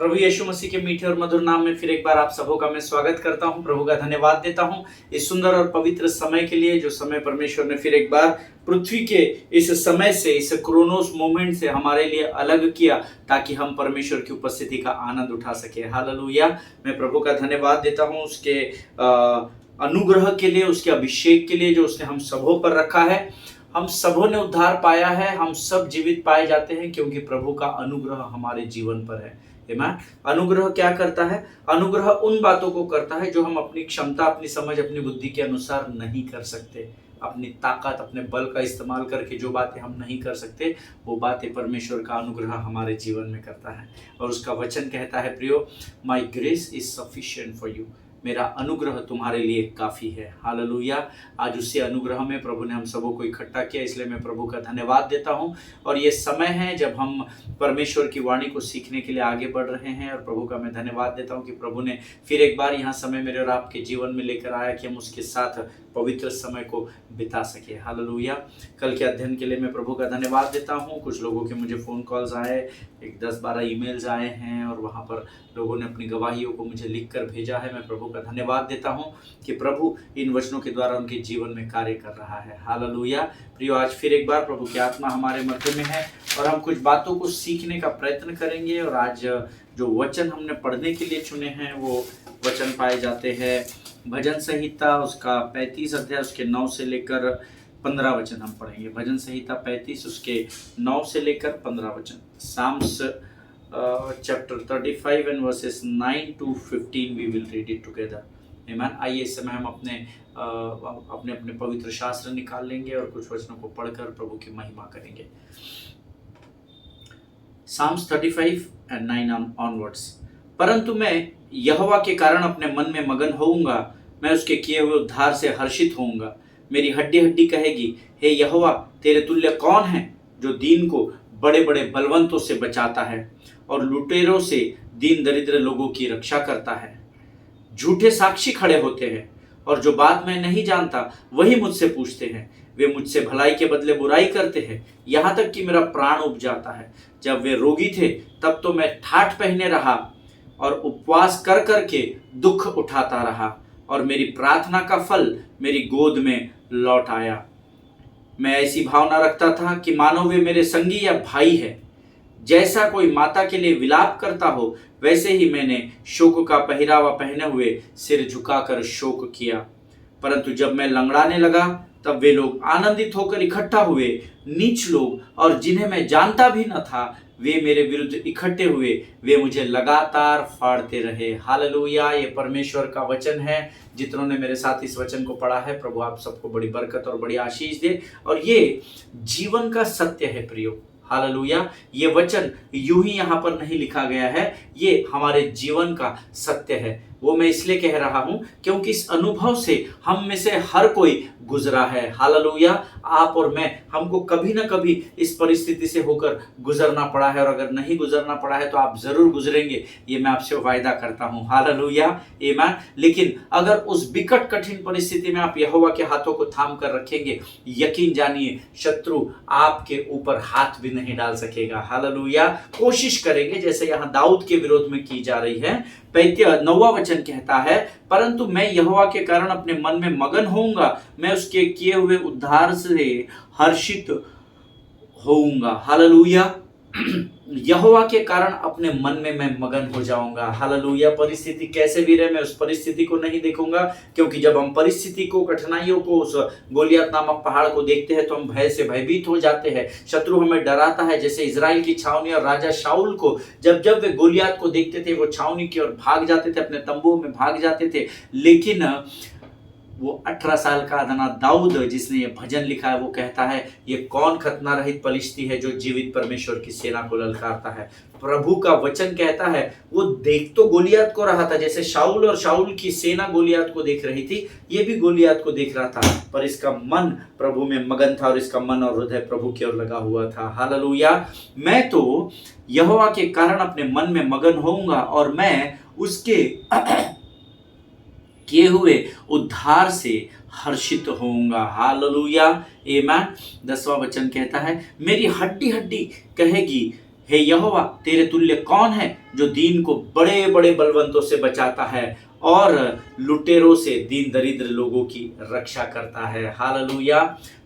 प्रभु यीशु मसीह के मीठे और मधुर नाम में फिर एक बार आप सबों का मैं स्वागत करता हूं। प्रभु का धन्यवाद देता हूं इस सुंदर और पवित्र समय के लिए, जो समय परमेश्वर ने फिर एक बार पृथ्वी के इस समय से, इस क्रोनोस मोमेंट से हमारे लिए अलग किया, ताकि हम परमेश्वर की उपस्थिति का आनंद उठा सके। हालेलुया। मैं प्रभु का धन्यवाद देता हूं उसके अनुग्रह के लिए, उसके अभिषेक के लिए जो उसने हम सबों पर रखा है। हम सबों ने उद्धार पाया है, हम सब जीवित पाए जाते हैं क्योंकि प्रभु का अनुग्रह हमारे जीवन पर है। आमीन। अनुग्रह क्या करता है? अनुग्रह उन बातों को करता है जो हम अपनी क्षमता, अपनी समझ, अपनी बुद्धि के अनुसार नहीं कर सकते। अपनी ताकत, अपने बल का इस्तेमाल करके जो बातें हम नहीं कर सकते, वो बातें परमेश्वर का अनुग्रह हमारे जीवन में करता है। और उसका वचन कहता है, प्रियो, माई grace is sufficient for you. मेरा अनुग्रह तुम्हारे लिए काफ़ी है। हालेलुया। आज उसी अनुग्रह में प्रभु ने हम सबों को इकट्ठा किया, इसलिए मैं प्रभु का धन्यवाद देता हूँ। और ये समय है जब हम परमेश्वर की वाणी को सीखने के लिए आगे बढ़ रहे हैं, और प्रभु का मैं धन्यवाद देता हूँ कि प्रभु ने फिर एक बार यहाँ समय मेरे और आपके जीवन में लेकर आया कि हम उसके साथ पवित्र समय को बिता सके। हालेलुया। कल के अध्ययन के लिए मैं प्रभु का धन्यवाद देता हूँ। कुछ लोगों के मुझे फ़ोन कॉल्स आए, 10-12 ईमेल्स आए हैं, और वहाँ पर लोगों ने अपनी गवाहियों को मुझे लिख कर भेजा है। मैं प्रभु का धन्यवाद देता हूँ कि प्रभु इन वचनों के द्वारा उनके जीवन में कार्य कर रहा है। हालेलुया। प्रियो, आज फिर एक बार प्रभु की आत्मा हमारे मध्य में है और हम कुछ बातों को सीखने का प्रयत्न करेंगे। और आज जो वचन हमने पढ़ने के लिए चुने हैं, वो वचन पाए जाते हैं भजन संहिता उसका 35 अध्याय, उसके 9 से लेकर 15 वचन हम पढ़ेंगे। भजन संहिता 35 उसके 9 से लेकर 15 वचन। Psalms chapter 35 and verses 9 to 15 we will read it together. आमीन। आइए इस समय हम अपने अपने पवित्र शास्त्र निकाल लेंगे और कुछ वचनों को पढ़कर प्रभु की महिमा करेंगे। Psalms 35 and 9 onwards। परंतु मैं यहोवा के कारण अपने मन में मगन होऊंगा, मैं उसके किए हुए उद्धार से हर्षित होऊंगा। मेरी हड्डी हड्डी कहेगी, हे यहोवा, तेरे तुल्य कौन है जो दीन को बड़े बड़े बलवंतों से बचाता है और लुटेरों से दीन दरिद्र लोगों की रक्षा करता है। झूठे साक्षी खड़े होते हैं और जो बात मैं नहीं जानता वही मुझसे पूछते हैं। वे मुझसे भलाई के बदले बुराई करते हैं, यहाँ तक कि मेरा प्राण उब जाता है। जब वे रोगी थे तब तो मैं ठाठ पहने रहा और उपवास कर कर के दुख उठाता रहा, और मेरी प्रार्थना का फल मेरी गोद में लौट आया। मैं ऐसी भावना रखता था कि मानो वे मेरे संगी या भाई है। जैसा कोई माता के लिए विलाप करता हो, वैसे ही मैंने शोक का पहरावा पहने हुए सिर झुकाकर शोक किया। परंतु जब मैं लंगड़ाने लगा, तब वे लोग आनंदित होकर इकट्ठा हुए। नीच लोग और जिन्हें मैं जानता भी न था, वे मेरे विरुद्ध इकट्ठे हुए, वे मुझे लगातार फाड़ते रहे। हालेलुया। ये परमेश्वर का वचन है। जितनों ने मेरे साथ इस वचन को पढ़ा है, प्रभु आप सबको बड़ी बरकत और बड़ी आशीष दे। और ये जीवन का सत्य है प्रियो। हालेलुया। ये वचन यूं ही यहाँ पर नहीं लिखा गया है, ये हमारे जीवन का सत्य है। वो मैं इसलिए कह रहा हूं क्योंकि इस अनुभव से हम में से हर कोई गुजरा है। हालेलुया। आप और मैं, हमको कभी ना कभी इस परिस्थिति से होकर गुजरना पड़ा है, और अगर नहीं गुजरना पड़ा है तो आप जरूर गुजरेंगे, ये मैं आपसे वायदा करता हूं। हालेलुया। आमीन। लेकिन अगर उस विकट कठिन परिस्थिति में आप यहोवा के हाथों को थाम कर रखेंगे, यकीन जानिए शत्रु आपके ऊपर हाथ भी नहीं डाल सकेगा। हालेलुया। कोशिश करेंगे, जैसे यहाँ दाऊद के विरोध में की जा रही है। 9वां वचन कहता है, परंतु मैं यहोवा के कारण अपने मन में मगन होऊंगा, मैं उसके किए हुए उद्धार से हर्षित होऊंगा। हालेलुया। यहोवा के कारण अपने मन में मैं मगन हो जाऊंगा। हालेलुया। परिस्थिति कैसे भी रहे, मैं उस परिस्थिति को नहीं देखूंगा, क्योंकि जब हम परिस्थिति को, कठिनाइयों को, उस गोलियत नामक पहाड़ को देखते हैं तो हम भय से भयभीत हो जाते हैं। शत्रु हमें डराता है। जैसे इजराइल की छावनी और राजा शाऊल को जब जब वे गोलियत को देखते थे, वो छावनी की ओर भाग जाते थे, अपने तंबुओं में भाग जाते थे। लेकिन वो 18 साल का अदना दाऊद, जिसने ये भजन लिखा है, वो कहता है, ये कौन खतना रहित पलिश्ती है जो जीवित परमेश्वर की सेना को ललकारता है। प्रभु का वचन कहता है, वो देख तो गोलियत को रहा था, जैसे शाऊल और शाऊल की सेना गोलियत को देख रही थी, ये भी गोलियत को देख रहा था, पर इसका मन प्रभु में मगन था और इसका मन और हृदय प्रभु की ओर लगा हुआ था। हालेलुया। मैं तो यहोवा के कारण अपने मन में मगन होऊंगा और मैं उसके किए हुए उद्धार से हर्षित होऊंगा। हालेलुया। आमीन। 10वां वचन कहता है, मेरी हड्डी हड्डी कहेगी, हे यहोवा, तेरे तुल्य कौन है जो दीन को बड़े बड़े बलवंतों से बचाता है और लुटेरों से, दीन दरिद्र लोगों की रक्षा करता है। हालेलुया।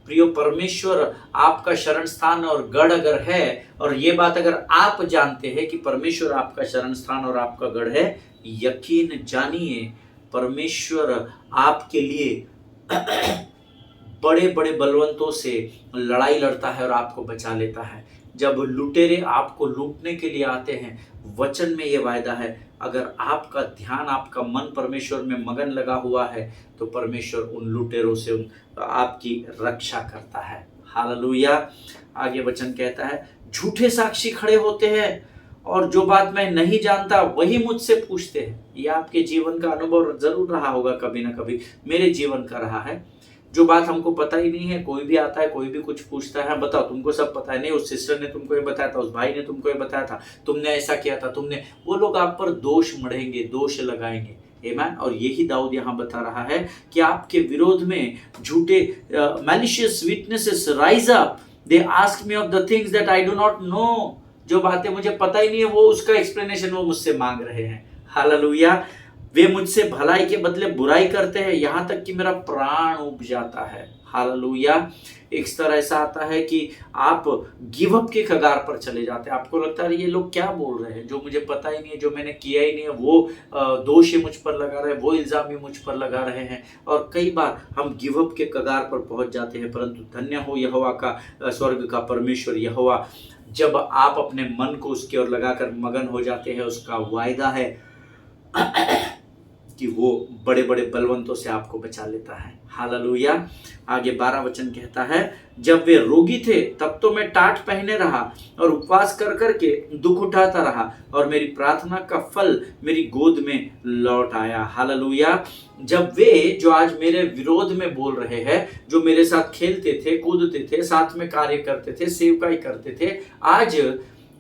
प्रियो, परमेश्वर आपका शरण स्थान और गढ़ अगर है, और ये बात अगर आप जानते हैं कि परमेश्वर आपका शरण स्थान और आपका गढ़ है, यकीन जानिए परमेश्वर आपके लिए बड़े बड़े बलवंतों से लड़ाई लड़ता है और आपको बचा लेता है। जब लुटेरे आपको लूटने के लिए आते हैं, वचन में ये वायदा है, अगर आपका ध्यान, आपका मन परमेश्वर में मगन लगा हुआ है, तो परमेश्वर उन लुटेरों से आपकी रक्षा करता है। हालेलुया। आगे वचन कहता है, झूठे साक्षी खड़े होते हैं और जो बात मैं नहीं जानता वही मुझसे पूछते हैं। यह आपके जीवन का अनुभव जरूर रहा होगा, कभी ना कभी मेरे जीवन का रहा है। जो बात हमको पता ही नहीं है, कोई भी आता है, कोई भी कुछ पूछता है, बताओ तुमको सब पता है, नहीं उस सिस्टर ने तुमको ये बताया था, उस भाई ने तुमको ये बताया था, तुमने ऐसा किया था, तुमने, वो लोग आप पर दोष मढ़ेंगे, दोष लगाएंगे। आमीन। और यही दाऊद यहाँ बता रहा है कि आपके विरोध में झूठे malicious witnesses rise up, they ask me of the things that I do not know. जो बातें मुझे पता ही नहीं है, वो उसका एक्सप्लेनेशन वो मुझसे मांग रहे हैं। हालेलुया। वे मुझसे भलाई के बदले बुराई करते हैं, यहाँ तक कि मेरा प्राण उब जाता है। हालेलुया। एक तरह ऐसा आता है कि आप गिव अप के कगार पर चले जाते हैं। आपको लगता है ये लोग क्या बोल रहे हैं, जो मुझे पता ही नहीं है, जो मैंने किया ही नहीं है, वो दोष ही मुझ पर लगा रहे हैं, वो इल्जाम ही मुझ पर लगा रहे हैं। और कई बार हम गिव अप के कगार पर पहुंच जाते हैं। परंतु धन्य हो यहोवा का, स्वर्ग का परमेश्वर यहोवा, जब आप अपने मन को उसकी ओर लगाकर मगन हो जाते हैं, उसका वायदा है कि वो बड़े बड़े बलवंतों से आपको बचा लेता है। हालेलुया। आगे 12 वचन कहता है, जब वे रोगी थे तब तो मैं टाट पहने रहा और उपवास कर करके दुख उठाता रहा, और मेरी प्रार्थना का फल मेरी गोद में लौट आया। हालेलुया। जब वे जो आज मेरे विरोध में बोल रहे हैं, जो मेरे साथ खेलते थे, कूदते थे, साथ में कार्य करते थे, सेवकाई करते थे, आज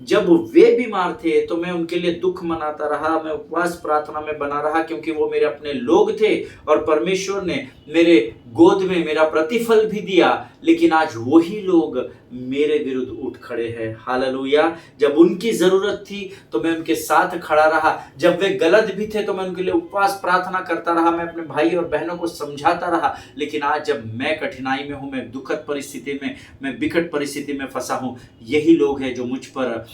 जब वे बीमार थे तो मैं उनके लिए दुख मनाता रहा, मैं उपवास प्रार्थना में बना रहा, क्योंकि वो मेरे अपने लोग थे और परमेश्वर ने मेरे गोद में मेरा प्रतिफल भी दिया। लेकिन आज वही लोग मेरे विरुद्ध उठ खड़े हैं। हालेलुया। जब उनकी जरूरत थी तो मैं उनके साथ खड़ा रहा, जब वे गलत भी थे तो मैं उनके लिए उपवास प्रार्थना करता रहा, मैं अपने भाई और बहनों को समझाता रहा। लेकिन आज जब मैं कठिनाई में हूं, मैं दुखद परिस्थिति में, मैं विकट परिस्थिति में फंसा हूं, यही लोग हैं जो मुझ पर,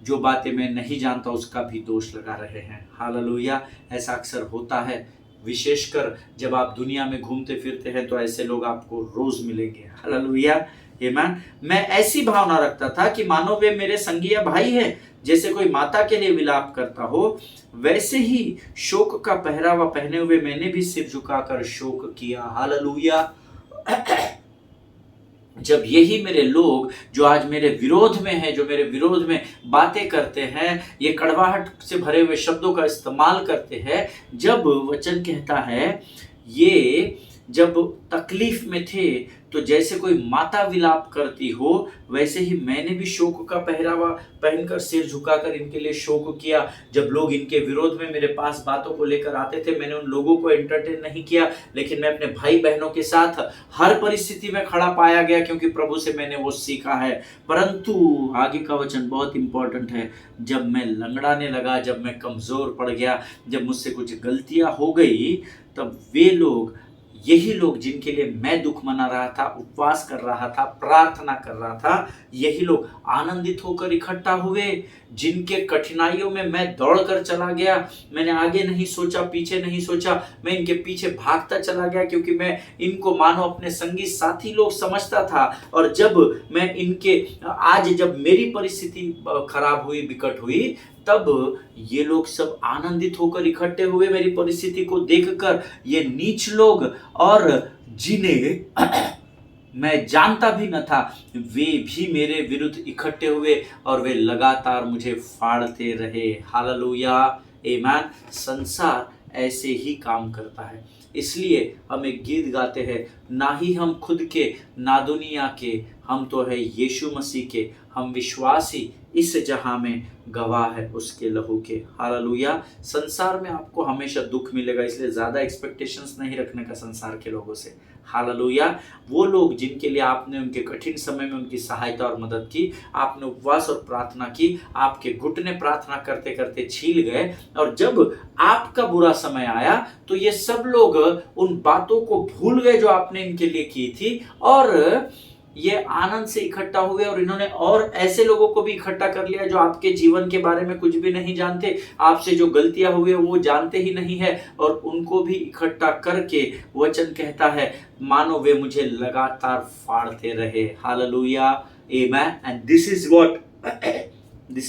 जो बातें मैं नहीं जानता उसका भी दोष लगा रहे हैं। हालेलुया। ऐसा अक्सर होता है, विशेषकर जब आप दुनिया में घूमते फिरते हैं तो ऐसे लोग आपको रोज मिलेंगे। हालेलुया। आमीन। मैं ऐसी भावना रखता था कि मानो वे मेरे संगी या भाई है। जैसे कोई माता के लिए विलाप करता हो, वैसे ही शोक का पहरावा पहने हुए मैंने भी सिर झुकाकर शोक किया। हालेलुया। जब यही मेरे लोग जो आज मेरे विरोध में हैं, जो मेरे विरोध में बातें करते हैं, ये कड़वाहट से भरे हुए शब्दों का इस्तेमाल करते हैं, जब वचन कहता है ये जब तकलीफ में थे तो जैसे कोई माता विलाप करती हो, वैसे ही मैंने भी शोक का पहरावा पहनकर सिर झुकाकर इनके लिए शोक किया। जब लोग इनके विरोध में मेरे पास बातों को लेकर आते थे, मैंने उन लोगों को एंटरटेन नहीं किया, लेकिन मैं अपने भाई बहनों के साथ हर परिस्थिति में खड़ा पाया गया, क्योंकि प्रभु से मैंने वो सीखा है। परंतु आगे का वचन बहुत इंपॉर्टेंट है, जब मैं लंगड़ाने लगा, जब मैं कमजोर पड़ गया, जब मुझसे कुछ गलतियां हो गई, तब वे लोग, यही लोग जिनके लिए मैं दुख मना रहा था, उपवास कर रहा था, प्रार्थना कर रहा था, यही लोग आनंदित होकर इकट्ठा हुए। जिनके कठिनाइयों में मैं दौड़कर चला गया, मैंने आगे नहीं सोचा, पीछे नहीं सोचा, मैं इनके पीछे भागता चला गया, क्योंकि मैं इनको मानो अपने संगी साथी लोग समझता था। और जब मैं इनके, आज जब मेरी परिस्थिति खराब हुई, विकट हुई, तब ये लोग सब आनंदित होकर इकट्ठे हुए मेरी परिस्थिति को देखकर। ये नीच लोग और जिन्हें मैं जानता भी न था, वे भी मेरे विरुद्ध इकट्ठे हुए और वे लगातार मुझे फाड़ते रहे। हालेलुया। आमीन। संसार ऐसे ही काम करता है, इसलिए हम एक गीत गाते हैं, ना ही हम खुद के ना दुनिया के, हम तो है यीशु मसीह के, हम विश्वासी इस जहां में गवाह है उसके लहू के। हालेलुया। संसार में आपको हमेशा दुख मिलेगा, इसलिए ज्यादा एक्सपेक्टेशंस नहीं रखने का संसार के लोगों से। हालेलुया। वो लोग जिनके लिए आपने उनके कठिन समय में उनकी सहायता और मदद की, आपने उपवास और प्रार्थना की, आपके घुटने प्रार्थना करते करते छील गए, और जब आपका बुरा समय आया तो ये सब लोग उन बातों को भूल गए जो आपने इनके लिए की थी, और ये आनंद से इकट्ठा हुए, और इन्होंने और ऐसे लोगों को भी इकट्ठा कर लिया जो आपके जीवन के बारे में कुछ भी नहीं जानते, आपसे जो गलतियां हुई है वो जानते ही नहीं है, और उनको भी इकट्ठा करके वचन कहता है मानो वे मुझे लगातार फाड़ते रहे। Hallelujah, amen. And this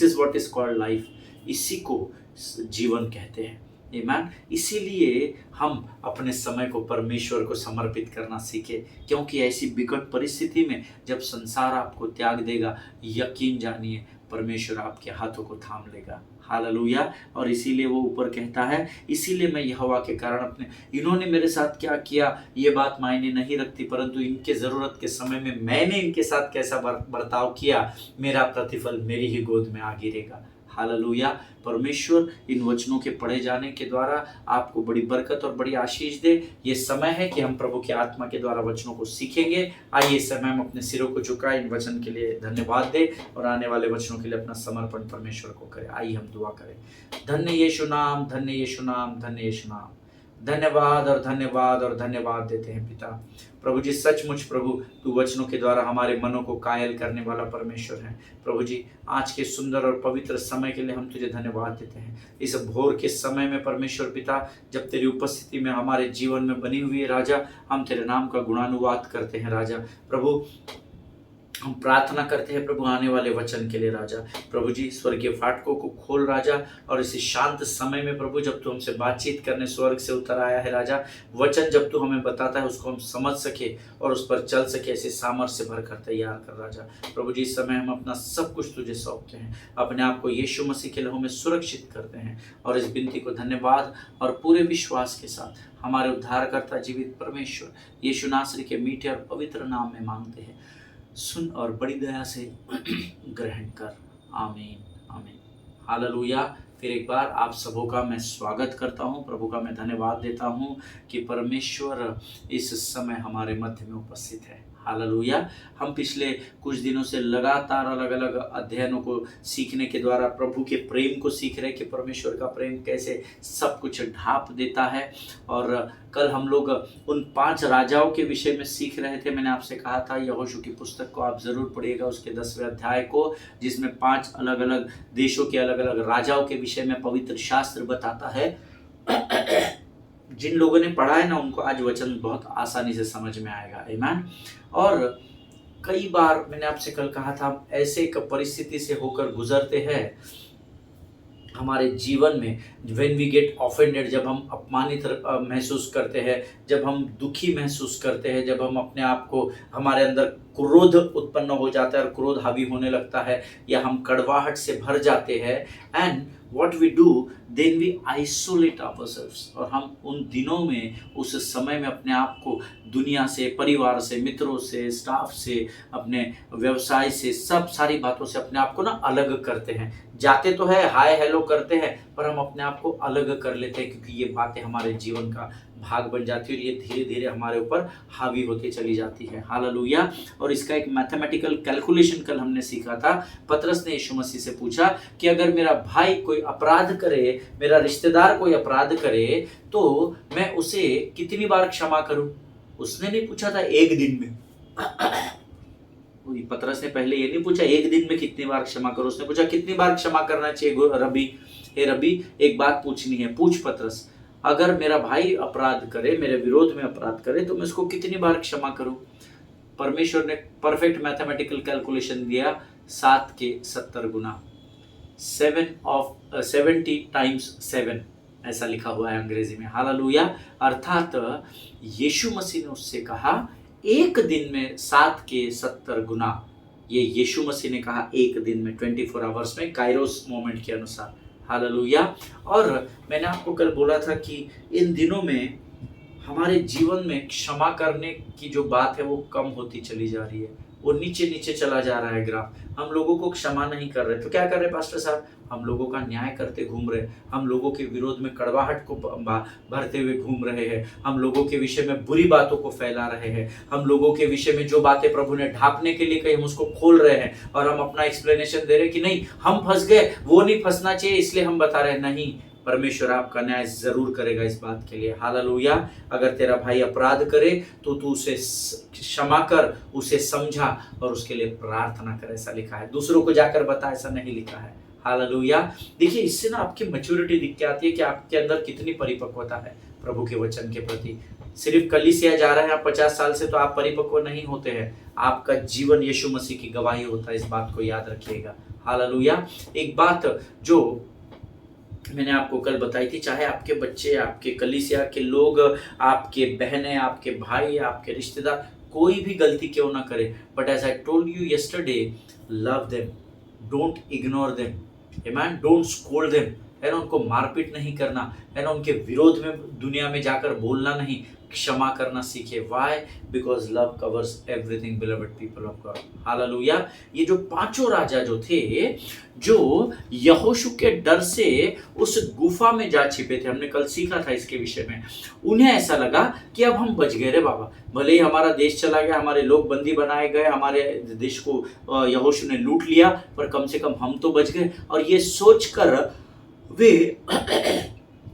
is what is called life. इसी को जीवन कहते हैं। आमीन। इसीलिए हम अपने समय को परमेश्वर को समर्पित करना सीखें, क्योंकि ऐसी विकट परिस्थिति में जब संसार आपको त्याग देगा, यकीन जानिए परमेश्वर आपके हाथों को थाम लेगा। हालेलुया। और इसीलिए वो ऊपर कहता है, इसीलिए मैं यहोवा के कारण अपने, इन्होंने मेरे साथ क्या किया ये बात मायने नहीं रखती, परंतु इनके ज़रूरत के समय में मैंने इनके साथ कैसा बर्ताव किया, मेरा प्रतिफल मेरी ही गोद में आ गिरेगा। हालेलुया। परमेश्वर इन वचनों के पढ़े जाने के द्वारा आपको बड़ी बरकत और बड़ी आशीष दे। ये समय है कि हम प्रभु की आत्मा के द्वारा वचनों को सीखेंगे। आइए इस समय हम अपने सिरों को झुकाएं, इन वचन के लिए धन्यवाद दे और आने वाले वचनों के लिए अपना समर्पण परमेश्वर को करें। आइए हम दुआ करें। धन्य यीशु नाम, धन्य यीशु नाम, धन्य यीशु नाम। धन्यवाद और धन्यवाद और धन्यवाद देते हैं पिता। प्रभु जी सचमुच प्रभु तू वचनों के द्वारा हमारे मनों को कायल करने वाला परमेश्वर है। प्रभु जी आज के सुंदर और पवित्र समय के लिए हम तुझे धन्यवाद देते हैं। इस भोर के समय में परमेश्वर पिता जब तेरी उपस्थिति में हमारे जीवन में बनी हुई है राजा, हम तेरे नाम का गुणानुवाद करते हैं राजा। प्रभु हम प्रार्थना करते हैं प्रभु आने वाले वचन के लिए राजा। प्रभु जी स्वर्गीय फाटकों को खोल राजा, और इसी शांत समय में प्रभु जब तू हमसे बातचीत करने स्वर्ग से उतर आया है राजा, वचन जब तू हमें बताता है उसको हम समझ सके और उस पर चल सके, ऐसे सामर्थ्य से भरकर तैयार कर राजा। प्रभु जी इस समय हम अपना सब कुछ तुझे सौंपते हैं, अपने आप को यीशु मसीह के लहू में सुरक्षित करते हैं, और इस विनती को धन्यवाद और पूरे विश्वास के साथ हमारे उद्धारकर्ता जीवित परमेश्वर यीशु नासरी के मीठे और पवित्र नाम में मांगते हैं। सुन और बड़ी दया से ग्रहण कर। आमीन, आमीन। हालेलुया। फिर एक बार आप सबों का मैं स्वागत करता हूं, प्रभु का मैं धन्यवाद देता हूं कि परमेश्वर इस समय हमारे मध्य में उपस्थित है। हालेलुया। हम पिछले कुछ दिनों से लगातार अलग अलग अध्ययनों को सीखने के द्वारा प्रभु के प्रेम को सीख रहे कि परमेश्वर का प्रेम कैसे सब कुछ ढाँप देता है। और कल हम लोग उन 5 राजाओं के विषय में सीख रहे थे। मैंने आपसे कहा था यहोशू की पुस्तक को आप ज़रूर पढ़िएगा, उसके 10वें अध्याय को, जिसमें 5 अलग अलग देशों के अलग अलग राजाओं के विषय में पवित्र शास्त्र बताता है। जिन लोगों ने पढ़ा है ना उनको आज वचन बहुत आसानी से समझ में आएगा। आमीन। और कई बार मैंने आपसे कल कहा था ऐसे एक परिस्थिति से होकर गुजरते हैं हमारे जीवन में, व्हेन वी गेट ऑफेंडेड, जब हम अपमानित महसूस करते हैं, जब हम दुखी महसूस करते हैं, जब हम अपने आप को, हमारे अंदर क्रोध उत्पन्न हो जाता है और क्रोध हावी होने लगता है, या हम कड़वाहट से भर जाते हैं, and what we do then we isolate ourselves। और हम उन दिनों में, उस समय में अपने आप को दुनिया से, परिवार से, मित्रों से, स्टाफ से, अपने व्यवसाय से, सब सारी बातों से अपने आप को ना अलग करते हैं। जाते तो है, हाय हेलो करते हैं, पर हम अपने आप को अलग कर लेते हैं, क्योंकि ये बातें हमारे जीवन का भाग बन जाती है और ये धीरे धीरे हमारे ऊपर हावी होती चली जाती है। हालेलुया। और इसका एक मैथमेटिकल कैलकुलेशन कल हमने सीखा था। पतरस ने यीशु मसीह से पूछा कि अगर मेरा भाई कोई अपराध करे, मेरा रिश्तेदार कोई अपराध करे, तो मैं उसे कितनी बार क्षमा करूं? उसने नहीं पूछा था एक दिन में। पतरस ने पहले ये नहीं पूछा एक दिन में कितनी बार क्षमा करो, उसने पूछा कितनी बार क्षमा करना चाहिए रबी। हे रबी, एक बात पूछनी है, पूछ पतरस, अगर मेरा भाई अपराध करे, मेरे विरोध में अपराध करे, तो मैं उसको कितनी बार क्षमा करूं? परमेश्वर ने परफेक्ट मैथमेटिकल कैलकुलेशन दिया, 7 के 70 गुना, 70 टाइम्स 7 ऐसा लिखा हुआ है अंग्रेजी में। हालेलुया। अर्थात यीशु मसीह ने उससे कहा एक दिन में 7 के 70 गुना। ये यीशु मसीह ने कहा एक दिन में, 24 आवर्स में, काइरोस मोमेंट के अनुसार। हालेलुया। और मैंने आपको कल बोला था कि इन दिनों में हमारे जीवन में क्षमा करने की जो बात है वो कम होती चली जा रही है। वो नीचे नीचे चला जा रहा है ग्राफ। हम लोगों को क्षमा नहीं कर रहे, तो क्या कर रहे पास्टर साहब? हम लोगों का न्याय करते घूम रहे, हम लोगों के विरोध में कड़वाहट को भरते हुए घूम रहे हैं, हम लोगों के विषय में बुरी बातों को फैला रहे हैं, हम लोगों के विषय में जो बातें प्रभु ने ढांपने के लिए कही हम उसको खोल रहे हैं, और हम अपना एक्सप्लेनेशन दे रहे हैं कि नहीं हम फंस गए, वो नहीं फंसना चाहिए, इसलिए हम बता रहे हैं। नहीं, परमेश्वर आपका न्याय जरूर करेगा इस बात के लिए। हालेलुया। अगर तेरा भाई अपराध करे तो तू उसे क्षमा कर, उसे समझा और उसके लिए प्रार्थना कर, ऐसा लिखा है। दूसरों को जाकर बता, ऐसा नहीं लिखा है। हालेलुया। देखिए, इससे ना आपकी मैच्योरिटी दिख के आती है कि आपके अंदर कितनी परिपक्वता है प्रभु के वचन के प्रति। सिर्फ कलीसिया जा रहे हैं आप 50 साल से तो आप परिपक्व नहीं होते हैं। आपका जीवन यीशु मसीह की गवाही होता है, इस बात को याद रखिएगा। हालेलुया। एक बात जो मैंने आपको कल बताई थी, चाहे आपके बच्चे, आपके कलीसिया के लोग, आपके बहनें, आपके भाई, आपके रिश्तेदार कोई भी गलती क्यों ना करे, but as I told you yesterday, love them, don't ignore them, amen, don't scold them, है ना। उनको मारपीट नहीं करना, है ना। उनके विरोध में दुनिया में जाकर बोलना नहीं, क्षमा करना सीखे। Why? Because love covers everything, beloved people of God. Hallelujah. ये जो पांचों राजा जो थे, जो यहोशू के डर से उस गुफा में जा छिपे थे, हमने कल सीखा था इसके विषय में, उन्हें ऐसा लगा कि अब हम बच गए रे बाबा, भले ही हमारा देश चला गया, हमारे लोग बंदी बनाए गए, हमारे देश को यहोशू ने लूट लिया, पर कम से कम हम तो बच गए। और ये सोचकर वे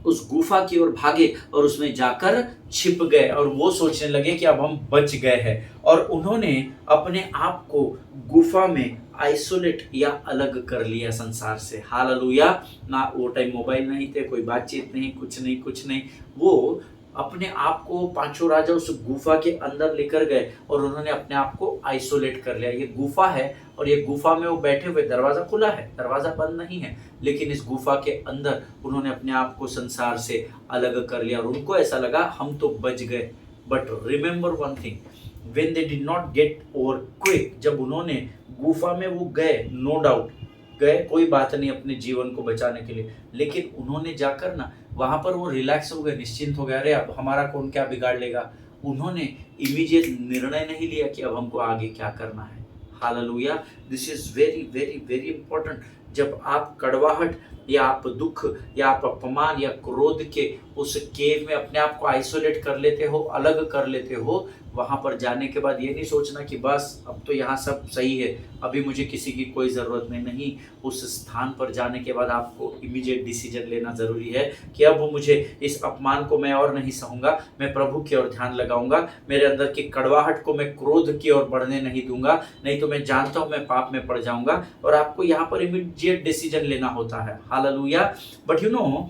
उस गुफा की ओर भागे और उसमें जाकर छिप गए, और वो सोचने लगे कि अब हम बच गए हैं। और उन्होंने अपने आप को गुफा में आइसोलेट या अलग कर लिया संसार से। हालेलुया। ना वो टाइम मोबाइल नहीं थे, कोई बातचीत नहीं, कुछ नहीं। वो अपने आप को, पांचों राजा उस गुफा के अंदर लेकर गए और उन्होंने अपने आप को आइसोलेट कर लिया। ये गुफा है और ये गुफा में वो बैठे हुए, दरवाजा खुला है, दरवाजा बंद नहीं है, लेकिन इस गुफा के अंदर उन्होंने अपने आप को संसार से अलग कर लिया और उनको ऐसा लगा हम तो बच गए। But remember one thing, when they did not get over quick, जब उन्होंने गुफा में वो गए, नो डाउट गए, कोई बात नहीं अपने जीवन को बचाने के लिए, लेकिन उन्होंने जाकर ना वहां पर वो रिलैक्स हो गए, निश्चिंत हो गए, अरे अब हमारा कौन क्या बिगाड़ लेगा। उन्होंने इमीडिएट निर्णय नहीं लिया कि अब हमको आगे क्या करना है। Hallelujah. This is very very very important. जब आप कड़वाहट या आप दुख या आप अपमान या क्रोध के उस केव में अपने आप को आइसोलेट कर लेते हो, अलग कर लेते हो, वहां पर जाने के बाद ये नहीं सोचना कि बस अब तो यहाँ सब सही है, अभी मुझे किसी की कोई ज़रूरत नहीं। उस स्थान पर जाने के बाद आपको इमीडिएट डिसीजन लेना ज़रूरी है कि अब मुझे इस अपमान को मैं और नहीं सहूँगा, मैं प्रभु की ओर ध्यान लगाऊंगा, मेरे अंदर की कड़वाहट को मैं क्रोध की ओर बढ़ने नहीं दूंगा, नहीं तो मैं जानता हूँ मैं पाप में पड़ जाऊंगा। और आपको यहाँ पर इमीडिएट डिसीजन लेना होता है। Hallelujah. But you know,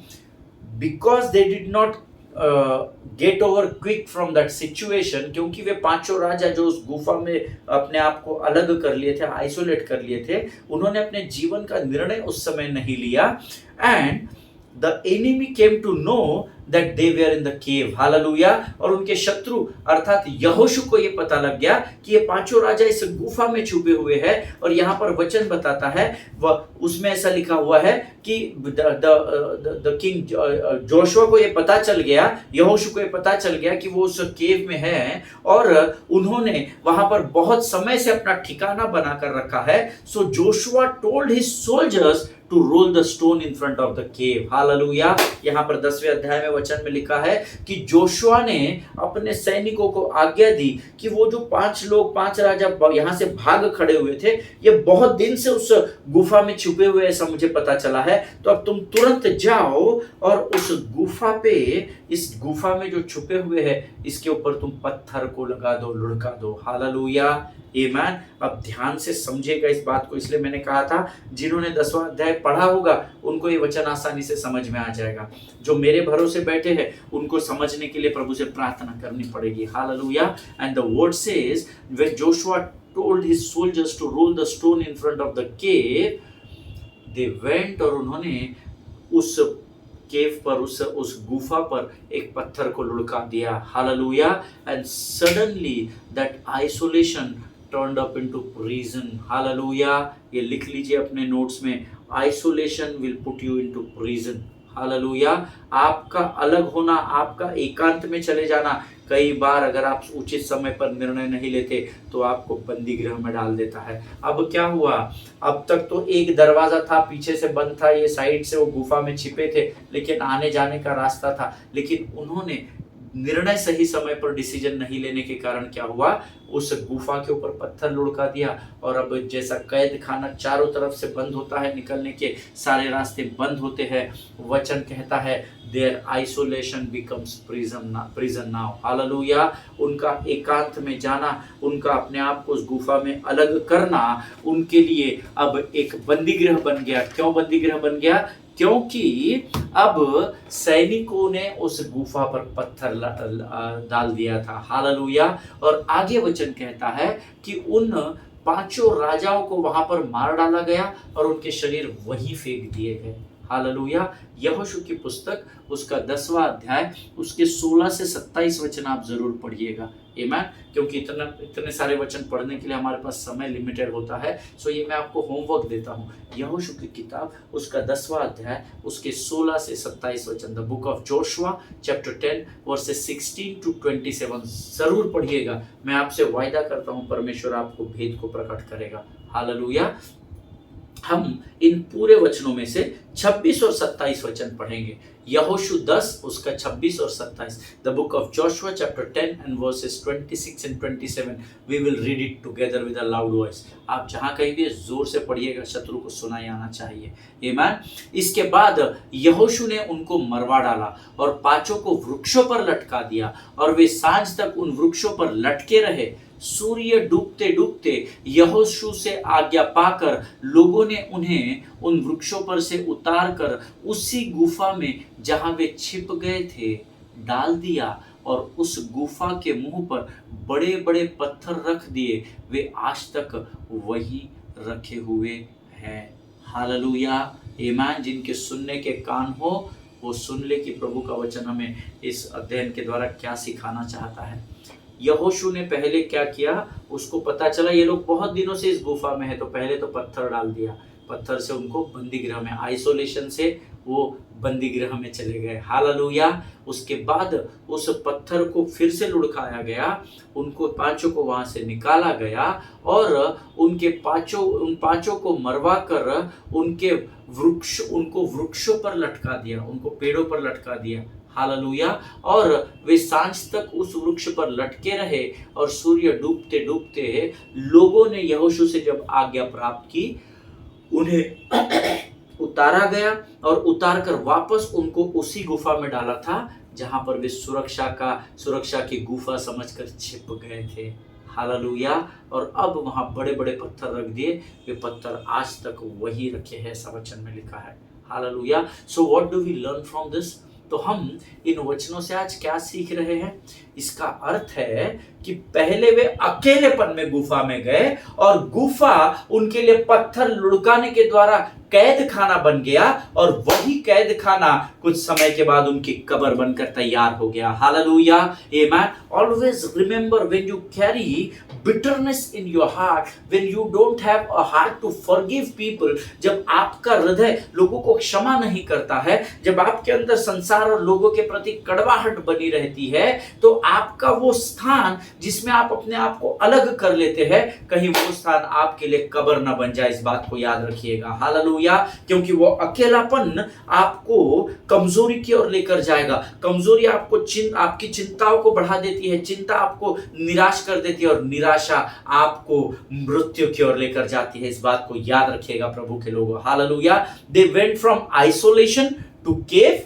because they did not get over quick from that situation, क्योंकि वे पांचों राजा जो उस गुफा में अपने आप को अलग कर लिए थे, आइसोलेट कर लिए थे, उन्होंने अपने जीवन का निर्णय उस समय नहीं लिया। And the enemy came to know that they were in the cave. Hallelujah. और उनके शत्रु अर्थात यहोशू को ये पता लग गया कि ये पांचों राजा इस गुफा में छुपे हुए हैं। और यहाँ पर वचन बताता है, वह उसमें ऐसा लिखा हुआ है कि द किंग जोशुआ को ये पता चल गया, यहोशू को ये पता चल गया कि वो उस केव में है और उन्होंने वहां पर बहुत समय से अपना ठिकाना बनाकर रखा है। So Joshua told his soldiers to roll the stone in front of the cave. Hallelujah. यहाँ पर 10वें अध्याय में वचन में लिखा है कि जोशुआ ने अपने सैनिकों को आज्ञा दी कि वो जो 5 राजा यहाँ से भाग खड़े हुए थे, ये बहुत दिन से उस गुफा में छुपे हुए, ऐसा मुझे पता चला है, तो अब तुम तुरंत जाओ और उस गुफा पे, इस गुफा में जो छुपे हुए हैं, इसके ऊपर तुम पत्थर को लगा दो, लुढ़का दो। हालेलुया। आमीन। अब ध्यान से समझेगा इस बात को, इसलिए मैंने कहा था जिन्होंने 10वां अध्याय पढ़ा होगा उनको ये वचन आसानी से समझ में आ जाएगा। जो मेरे भरोसे बैठे हैं उनको समझने के लिए प्रभु से प्रार्थना करनी पड़ेगी। Hallelujah. And the word says when Joshua told his soldiers to roll the stone in front of the cave, they went, और उन्होंने उस केव पर, उस गुफा पर एक पत्थर को लुढ़का दिया। Hallelujah. And suddenly that isolation turned up into prison. Hallelujah. ये लिख लीजिए अपने नोट्स में, isolation will put you into prison. Hallelujah. आपका अलग होना, आपका एकांत में चले जाना, कई बार अगर आप उचित समय पर निर्णय नहीं लेते तो आपको बंदी गृह में डाल देता है। अब क्या हुआ, अब तक तो एक दरवाजा था, पीछे से बंद था, ये साइड से वो गुफा में छिपे थे, लेकिन आने जाने का रास्ता था। लेकिन उन्होंने निर्णय सही समय पर डिसीजन नहीं लेने के कारण क्या हुआ, उस गुफा के ऊपर पत्थर लुढ़का दिया। और अब जैसा कैद खाना चारों तरफ से बंद होता है, निकलने के सारे रास्ते बंद होते हैं, वचन कहता है there isolation becomes prison now. Hallelujah. उनका एकांत में जाना, उनका अपने आप को उस गुफा में अलग करना उनके लिए अब एक बंदी गृह बन गया। क्यों बंदी गृह बन गया? क्योंकि अब सैनिकों ने उस गुफा पर पत्थर डाल दिया था। हालेलुया। और आगे वचन कहता है कि उन 5 राजाओं को वहां पर मार डाला गया और उनके शरीर वहीं फेंक दिए गए। हालेलुया। यहोशू की पुस्तक उसका 10वां अध्याय उसके 16 से 27 वचन आप जरूर पढ़िएगा। आमीन। क्योंकि इतने सारे वचन पढ़ने के लिए हमारे पास समय लिमिटेड होता है, सो ये मैं आपको होमवर्क देता हूँ। यहोशू की किताब उसका 10वां अध्याय उसके 16 से 27 वचन, the book of Joshua chapter 10 versus 16 to 27 जरूर पढ़िएगा। मैं आपसे वायदा करता हूँ परमेश्वर आपको भेद को प्रकट करेगा। हालेलुया। हम इन पूरे वचनों में से 26 और 27 वचन पढ़ेंगे। यहोशू 10 उसका 26 और 27, the book of Joshua chapter 10 and verses 26 and 27, we will read it together with a loud voice. आप जहां कहीं भी जोर से पढ़िएगा, शत्रु को सुनाई आना चाहिए। आमीन। इसके बाद यहोशू ने उनको मरवा डाला और 5 को वृक्षों पर लटका दिया और वे सांझ तक उन वृक्षों पर लटके रहे। सूर्य डूबते डूबते यहोशू से आज्ञा पाकर लोगों ने उन्हें उन वृक्षों पर से उतार कर उसी गुफा में जहां वे छिप गए थे डाल दिया और उस गुफा के मुंह पर बड़े बड़े पत्थर रख दिए। वे आज तक वही रखे हुए हैं। हालेलुया। आमीन। जिनके सुनने के कान हो वो सुन ले कि प्रभु का वचन हमें इस अध्ययन के द्वारा क्या सिखाना चाहता है। यहोशू ने पहले क्या किया, उसको पता चला ये लोग बहुत दिनों से इस गुफा में है, तो पहले तो पत्थर डाल दिया, पत्थर से उनको बंदी गृह में, आइसोलेशन से वो बंदी गृह में चले गए। हालेलुया। उसके बाद उस पत्थर को फिर से लुढ़काया गया, उनको 5 को वहां से निकाला गया और उन 5 को मरवा कर उनको वृक्षों पर लटका दिया, उनको पेड़ों पर लटका दिया। हालेलुया। और वे सांझ तक उस वृक्ष पर लटके रहे और सूर्य डूबते डूबते लोगों ने यहोशू से जब आज्ञा प्राप्त की, उन्हें उतारा गया और उतार कर वापस उनको उसी गुफा में डाला था जहां पर वे सुरक्षा की गुफा समझकर छिप गए थे। हालेलुया। और अब वहां बड़े बड़े पत्थर रख दिए, वे पत्थर आज तक वही रखे हैं, ऐसा वचन में लिखा है। Hallelujah. So what do we learn from this? तो हम इन वचनों से आज क्या सीख रहे हैं? इसका अर्थ है कि पहले वे अकेलेपन में गुफा में गए और गुफा उनके लिए पत्थर लुढ़काने के द्वारा कैद खाना बन गया और वही कैद खाना कुछ समय के बाद उनकी कब्र बनकर तैयार हो गया। हालेलुया। आमीन। Always remember when you carry bitterness in your heart, when you don't have a heart to forgive people, जब आपका हृदय लोगों को क्षमा नहीं करता है, जब आपके अंदर संसार और लोगों के प्रति कड़वाहट बनी रहती है, तो आपका वो स्थान जिसमें आप अपने आप को अलग कर लेते हैं, कहीं वो स्थान आपके लिए कब्र न बन जाए, इस बात को याद रखिएगा। हालेलुया। क्योंकि वो अकेलापन आपको कमजोरी की ओर लेकर जाएगा। कमजोरी आपकी चिंताओं को बढ़ा देती है, चिंता आपको निराश कर देती है और निराशा आपको मृत्यु की ओर लेकर जाती है, इस बात को याद रखिएगा प्रभु के लोगों। Hallelujah. They went from isolation to cave.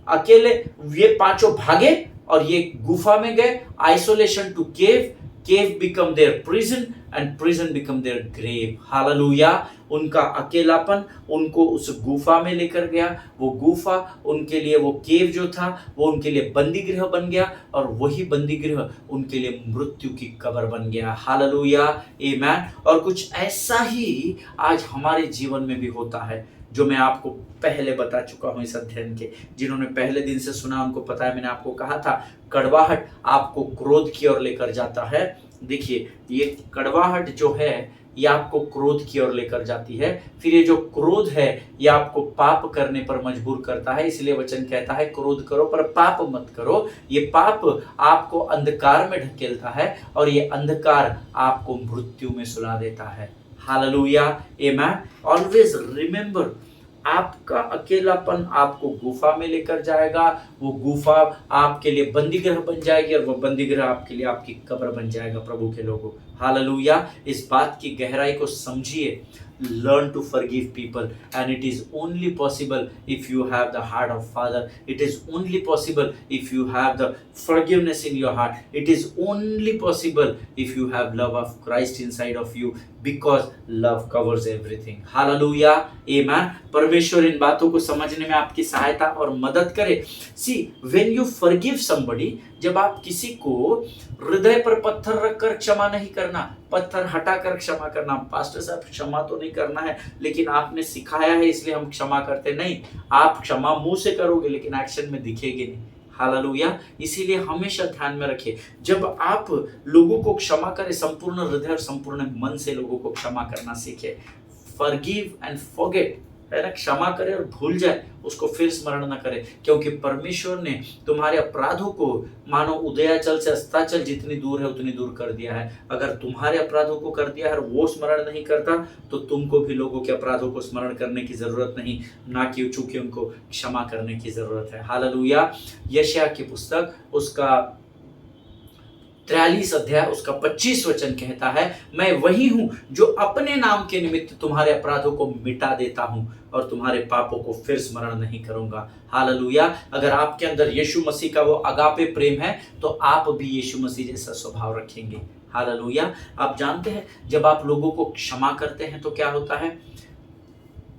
अकेले ये 5 भागे और ये गुफा में गए। Isolation to cave, cave become their prison and prison become their grave. Hallelujah. उनका अकेलापन उनको उस गुफा में लेकर गया, वो गुफा उनके लिए, वो केव जो था वो उनके लिए बंदी गृह बन गया और वही बंदी गृह उनके लिए मृत्यु की कब्र बन गया। हालेलुया। आमीन। और कुछ ऐसा ही आज हमारे जीवन में भी होता है, जो मैं आपको पहले बता चुका हूं इस अध्ययन के। जिन्होंने पहले दिन से सुना उनको पता है, मैंने आपको कहा था कड़वाहट आपको क्रोध की ओर लेकर जाता है। देखिए ये कड़वाहट जो है ये आपको क्रोध की ओर लेकर जाती है। फिर ये जो क्रोध है ये आपको पाप करने पर मजबूर करता है। इसलिए वचन कहता है क्रोध करो पर पाप मत करो। ये पाप आपको अंधकार में ढकेलता है और ये अंधकार आपको मृत्यु में सुला देता है। हालेलुया, आमेन। ऑलवेज रिमेंबर, आपका अकेलापन आपको गुफा में लेकर जाएगा, वो गुफा आपके लिए बंदीगृह बन जाएगी और वो बंदीगृह आपके लिए आपकी कब्र बन जाएगा। प्रभु के लोगों, हालेलुया, इस बात की गहराई को समझिए। Learn to forgive people, and it is only possible if you have the heart of Father. It is only possible if you have the forgiveness in your heart. It is only possible if you have love of Christ inside of you, because love covers everything. Hallelujah, amen. परमेश्वर इन बातों को समझने में आपकी सहायता और मदद करे। See, when you forgive somebody, जब आप किसी को हृदय पर पत्थर रखकर क्षमा नहीं करना, पत्थर हटाकर क्षमा करना। पास्टर साहब, क्षमा तो नहीं करना है, लेकिन आपने सिखाया है इसलिए हम क्षमा करते नहीं। आप क्षमा मुंह से करोगे लेकिन एक्शन में दिखेगी नहीं। हालेलुया, इसीलिए हमेशा ध्यान में रखिए, जब आप लोगों को क्षमा करें, संपूर्ण हृदय और संपूर्ण मन से लोगों को क्षमा करना सीखे। फॉरगिव एंड फॉरगेट, है ना, क्षमा करे और भूल जाए, उसको फिर स्मरण न करे, क्योंकि परमेश्वर ने तुम्हारे अपराधों को मानो उदयाचल से अस्ताचल जितनी दूर है उतनी दूर कर दिया है। अगर तुम्हारे अपराधों को कर दिया है और वो स्मरण नहीं करता, तो तुमको भी लोगों के अपराधों को स्मरण करने की जरूरत नहीं, ना कि चूंकि उनको क्षमा करने की जरूरत है। हालेलुया। यशायाह की पुस्तक उसका 43 अध्याय उसका 25 वचन कहता है, मैं वही हूं जो अपने नाम के निमित्त तुम्हारे अपराधों को मिटा देता हूं और तुम्हारे पापों को फिर स्मरण नहीं करूंगा। हालेलुया। अगर आपके अंदर यीशु मसीह का वो अगापे प्रेम है तो आप भी यीशु मसीह जैसा स्वभाव रखेंगे। हालेलुया। आप जानते हैं, जब आप लोगों को क्षमा करते हैं तो क्या होता है?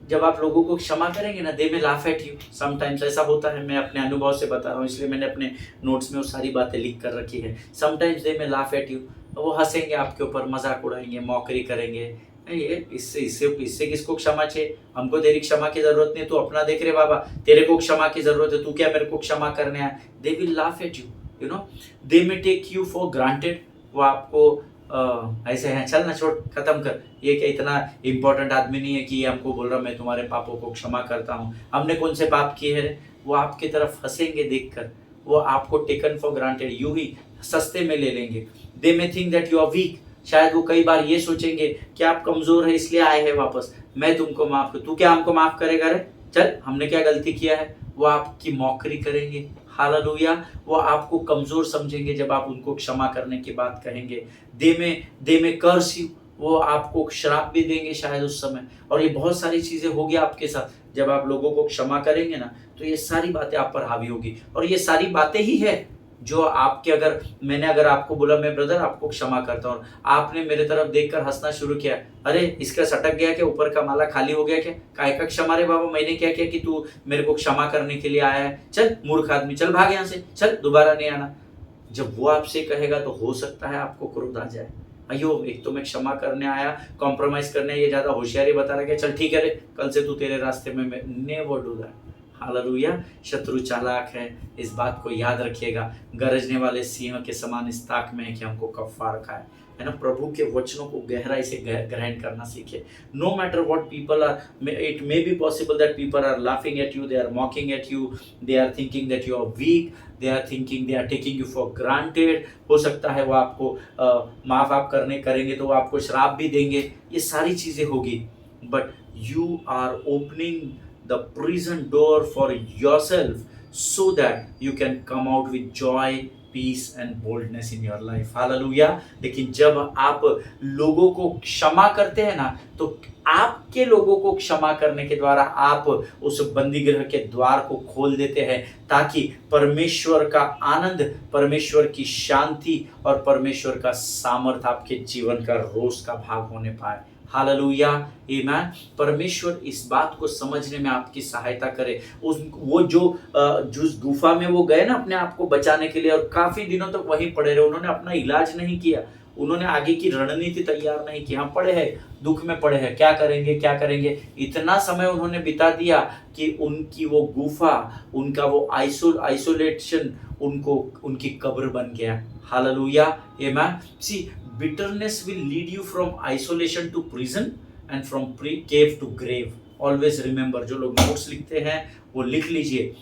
जब आप लोगों को क्षमा करेंगे ना, दे में लाफ एट यू। समटाइम्स ऐसा होता है, मैं अपने अनुभव से बता रहा हूँ, इसलिए मैंने अपने नोट्स में वो सारी बातें लिख कर रखी है। समटाइम्स दे में लाफ एट यू, वो हंसेंगे आपके ऊपर, मजाक उड़ाएंगे, मौकरी करेंगे। ये इससे इससे इससे किसको क्षमा चाहिए? हमको तेरी क्षमा की जरूरत नहीं, तू अपना देख रहे बाबा, तेरे को क्षमा की जरूरत है, तू क्या मेरे को क्षमा करने आया? They will laugh at you, you know. They may take you for granted, वो आपको ऐसे हैं, चल ना छोड़, खत्म कर, ये क्या इतना इम्पोर्टेंट आदमी नहीं है कि ये हमको बोल रहा मैं तुम्हारे पापों को क्षमा करता हूँ। हमने कौन से पाप किए हैं? वो आपकी तरफ हंसेंगे देखकर, वो आपको टेकन फॉर ग्रांटेड यूं ही सस्ते में ले लेंगे। They may think that you are weak, शायद वो कई बार ये सोचेंगे कि आप कमजोर है इसलिए आए हैं वापस, मैं तुमको माफ कर, तू क्या हमको माफ करेगा रे, चल हमने क्या गलती किया है? वो आपकी मौकरी करेंगे। हालेलुया। वो आपको कमजोर समझेंगे जब आप उनको क्षमा करने की बात कहेंगे। दे में कर्स यू, वो आपको श्राप भी देंगे शायद उस समय। और ये बहुत सारी चीजें होगी आपके साथ जब आप लोगों को क्षमा करेंगे ना, तो ये सारी बातें आप पर हावी होगी। और ये सारी बातें ही है जो आपके, अगर मैंने आपको बोला मैं ब्रदर आपको क्षमा करता हूँ, आपने मेरे तरफ देखकर हंसना शुरू किया, अरे इसका सटक गया क्या, ऊपर का माला खाली हो गया क्या, काय का क्षमा रे बाबा, मैंने क्या किया कि तू मेरे को क्षमा करने के लिए आया है? चल मूर्ख आदमी, चल भाग यहाँ से, चल दोबारा नहीं आना। जब वो आपसे कहेगा तो हो सकता है आपको क्रोध आ जाए, अयो एक तो मैं क्षमा करने आया, कॉम्प्रोमाइज करने, ये ज्यादा होशियारी बता रहा है, चल ठीक है रे, कल से तू तेरे रास्ते में, मैं नेवर डू दैट। हालेलुया। शत्रु चालाक है, इस बात को याद रखिएगा। गरजने वाले सिंह के समान इस ताक में है कि हमको कब फाड़ खाए, है ना। प्रभु के वचनों को गहराई से ग्रहण करना सीखे। No matter what people are, it may be possible that people are laughing at you, they are mocking at you, they are thinking that you are weak, they are thinking, they are taking you for granted. हो सकता है वो आपको माफ आप करेंगे तो वो आपको श्राप भी देंगे, ये सारी चीजें होगी। But you are opening the prison door for yourself so that you can come out with joy, peace and boldness in your life. Hallelujah. लेकिन जब आप लोगों को क्षमा करते हैं ना, तो आपके लोगों को क्षमा करने के द्वारा आप उस बंदीगृह के द्वार को खोल देते हैं, ताकि परमेश्वर का आनंद, परमेश्वर की शांति और परमेश्वर का सामर्थ्य आपके जीवन का रोज का भाग होने पाए। हालेलुया, आमीन। परमेश्वर इस बात को समझने में आपकी सहायता करे। वो जो गुफा में वो गए ना अपने आप को बचाने के लिए, और काफी दिनों तक वहीं पड़े रहे, उन्होंने अपना इलाज नहीं किया, उन्होंने आगे की रणनीति तैयार नहीं की। हम पड़े हैं, दुख में पड़े हैं, क्या करेंगे, इतना समय उन्होंने बिता दिया कि उनकी वो गुफा, उनका वो आइसोलेशन उनकी कब्र बन गया। हालेलुया, आमीन। See bitterness will lead you from isolation to prison and from cave to grave. Always remember, जो लोग नोट्स लिखते हैं वो लिख लीजिए,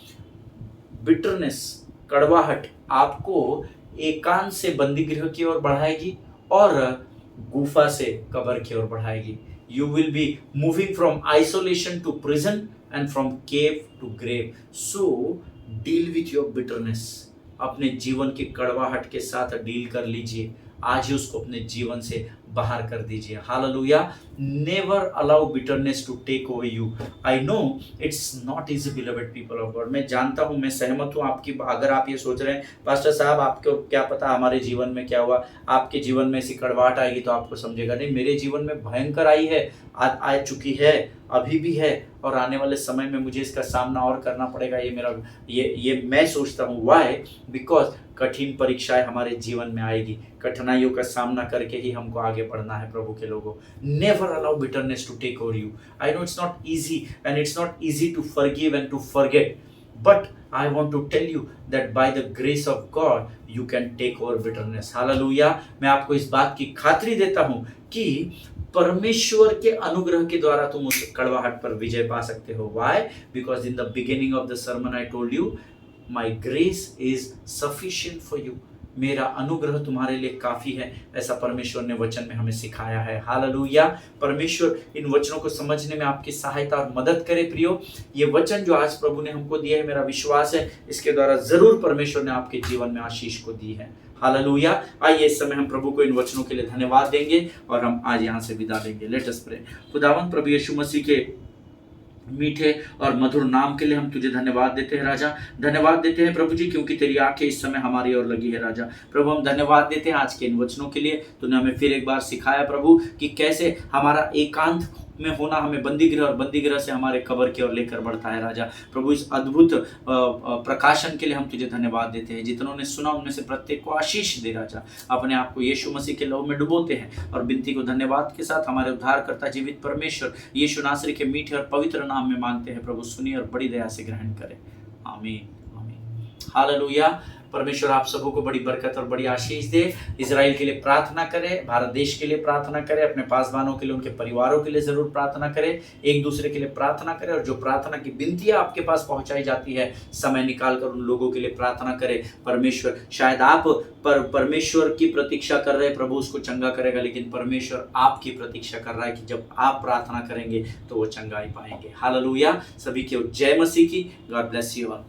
बिटरनेस, कड़वाहट आपको एकांत से बंदी गृह की ओर बढ़ाएगी और गुफा से कब्र की ओर बढ़ाएगी। You will be moving from isolation to prison and from cave to grave. So deal with your bitterness, अपने जीवन की कड़वाहट के साथ डील कर लीजिए, आज ही उसको अपने जीवन से बाहर कर दीजिए। Hallelujah. Never allow bitterness to take over you. I know it's not easy beloved people of God. मैं जानता हूँ, मैं सहमत हूँ आपकी। अगर आप ये सोच रहे हैं पास्टर साहब आपको क्या पता हमारे जीवन में क्या हुआ, आपके जीवन में ऐसी कड़वाहट आएगी तो आपको समझेगा। नहीं, मेरे जीवन में भयंकर आई है, आ चुकी है, अभी भी है, और आने वाले समय में मुझे इसका सामना और करना पड़ेगा। ये मेरा ये मैं सोचता हूँ। व्हाई? बिकॉज कठिन परीक्षाएं हमारे जीवन में आएगी, कठिनाइयों का सामना करके ही हमको आगे बढ़ना है प्रभु के लोगों। Never allow bitterness to take over you. I know it's not easy and it's not easy to forgive and to forget, but I want to tell you that by the grace of God you can take over bitterness. Hallelujah. मैं आपको इस बात की खातरी देता हूं कि परमेश्वर के अनुग्रह के द्वारा तुम उस कड़वाहट पर विजय पा सकते हो। Why? Because in the beginning of the sermon I told you, my grace is sufficient for you. मेरा अनुग्रह तुम्हारे लिए काफी है, ऐसा परमेश्वर ने वचन में हमें सिखाया है। हालेलुया। परमेश्वर इन वचनों को समझने में आपकी सहायता और मदद करे। प्रियो, ये वचन जो आज प्रभु ने हमको दिया है, मेरा विश्वास है इसके द्वारा जरूर परमेश्वर ने आपके जीवन में आशीष को दी है। हालेलुया। आइए इस समय हम प्रभु को इन वचनों के लिए धन्यवाद देंगे और हम आज यहाँ से विदा लेंगे। Let us pray. खुदावंद प्रभु यीशु मसीह के मीठे और मधुर नाम के लिए हम तुझे धन्यवाद देते हैं राजा। धन्यवाद देते हैं प्रभु जी, क्योंकि तेरी आंखें इस समय हमारी ओर लगी है राजा। प्रभु हम धन्यवाद देते हैं आज के इन वचनों के लिए। तूने हमें फिर एक बार सिखाया प्रभु कि कैसे हमारा एकांत में होना हमें बंदी गृह और बंदी गृह से हमारे कब्र की ओर लेकर बढ़ता है राजा। प्रभु इस अद्भुत प्रकाशन के लिए हम तुझे धन्यवाद देते हैं। जितनों ने सुना उनमें से प्रत्येक को आशीष दे राजा। अपने आप को यीशु मसीह के लहू में डुबोते हैं और विनती को धन्यवाद के साथ हमारे उद्धारकर्ता जीवित परमेश्वर यीशु नासरी के मीठे और पवित्र नाम में मांगते हैं। प्रभु सुनिए और बड़ी दया से ग्रहण करें। आमीन आमीन। हालेलुया। परमेश्वर आप सबों को बड़ी बरकत और बड़ी आशीष दे। इजराइल के लिए प्रार्थना करें, भारत देश के लिए प्रार्थना करें, अपने पासवानों के लिए, उनके परिवारों के लिए जरूर प्रार्थना करें, एक दूसरे के लिए प्रार्थना करें। और जो प्रार्थना की विनतियां आपके पास पहुंचाई जाती है, समय निकाल कर उन लोगों के लिए प्रार्थना करें। परमेश्वर, शायद आप परमेश्वर की प्रतीक्षा कर रहे, प्रभु उसको चंगा करेगा, लेकिन परमेश्वर आपकी प्रतीक्षा कर रहा है कि जब आप प्रार्थना करेंगे तो वो चंगाई पाएंगे। हालेलुया। सभी की जय मसीह की। God bless you all.